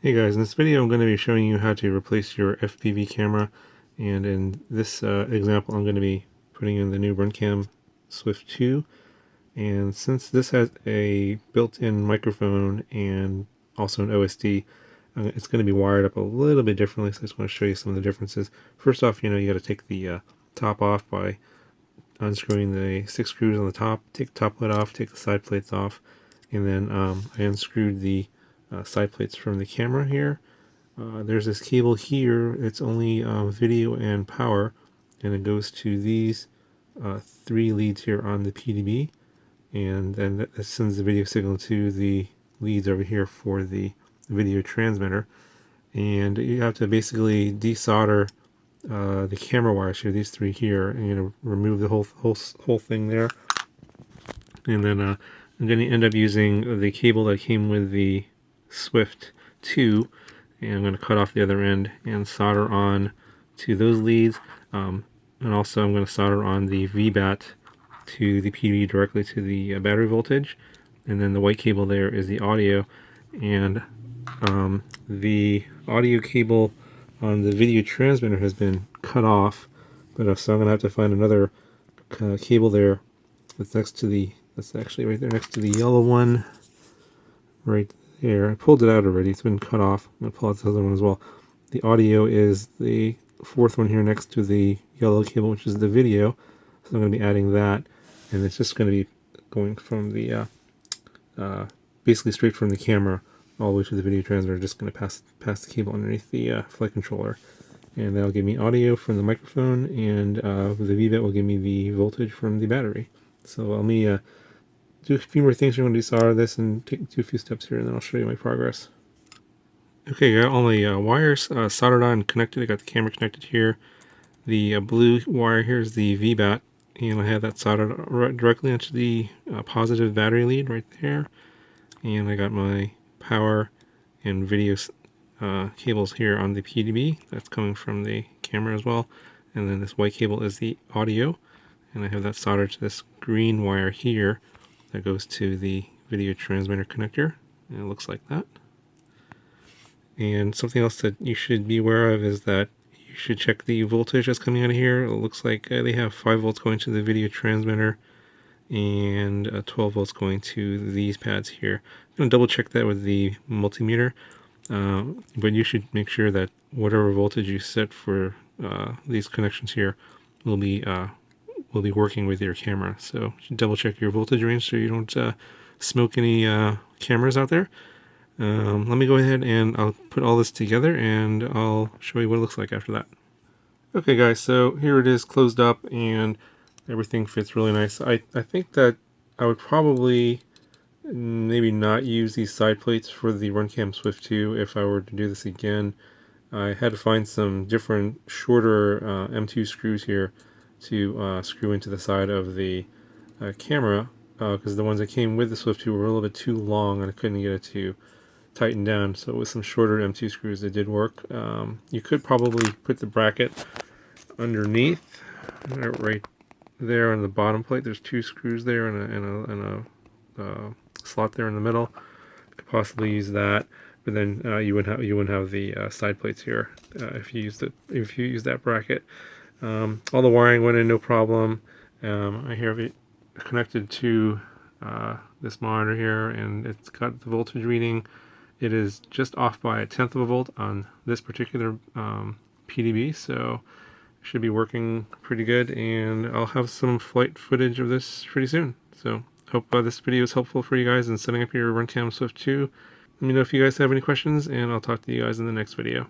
Hey guys, in this video I'm going to be showing you how to replace your FPV camera, and in this example I'm going to be putting in the new RunCam Swift 2. And since this has a built-in microphone and also an OSD, it's going to be wired up a little bit differently, so I just want to show you some of the differences. First off, you got to take the top off by unscrewing the 6 screws on the top, take the top lid off, take the side plates off, and then I unscrewed the side plates from the camera here. There's this cable here. It's only video and power, and it goes to these 3 leads here on the PDB, and then that sends the video signal to the leads over here for the video transmitter. And you have to basically desolder the camera wires here, these 3 here, and remove the whole thing there. And then I'm going to end up using the cable that came with the Swift 2, and I'm going to cut off the other end and solder on to those leads. And also I'm going to solder on the VBAT to the PDB directly to the battery voltage. And then the white cable there is the audio, and the audio cable on the video transmitter has been cut off, but so I'm going to have to find another cable there that's that's actually right there next to the yellow one right there. I pulled it out already. It's been cut off. I'm going to pull out the other one as well. The audio is the 4th one here next to the yellow cable, which is the video. So I'm going to be adding that, and it's just going to be going from the basically straight from the camera all the way to the video transmitter. Just going to pass the cable underneath the flight controller, and that'll give me audio from the microphone, and the VBAT will give me the voltage from the battery. So let me do a few more things. I'm going to desolder this and do a few steps here, and then I'll show you my progress. Okay, got all the wires soldered on and connected. I got the camera connected here. The blue wire here is the VBAT, and I have that soldered directly onto the positive battery lead right there. And I got my power and video cables here on the PDB. That's coming from the camera as well. And then this white cable is the audio, and I have that soldered to this green wire here that goes to the video transmitter connector, and it looks like that. And something else that you should be aware of is that you should check the voltage that's coming out of here. It looks like they have 5 volts going to the video transmitter and 12 volts going to these pads here. I'm going to double check that with the multimeter, but you should make sure that whatever voltage you set for these connections here will be working with your camera. So you should double check your voltage range so you don't smoke any cameras out there. Let me go ahead and I'll put all this together and I'll show you what it looks like after that. Okay guys, so here it is closed up and everything fits really nice. I think that I would probably maybe not use these side plates for the RunCam Swift 2 if I were to do this again. I had to find some different shorter M2 screws here to screw into the side of the camera, because the ones that came with the Swift 2 were a little bit too long and I couldn't get it to tighten down. So with some shorter M2 screws it did work. You could probably put the bracket underneath right there on the bottom plate. There's 2 screws there and a slot there in the middle. You could possibly use that, but then you wouldn't have the side plates here if you use that bracket. All the wiring went in no problem. I have it connected to this monitor here, and it's got the voltage reading. It is just off by 1/10 of a volt on this particular PDB, so it should be working pretty good, and I'll have some flight footage of this pretty soon. So hope this video is helpful for you guys in setting up your RunCam Swift 2. Let me know if you guys have any questions, and I'll talk to you guys in the next video.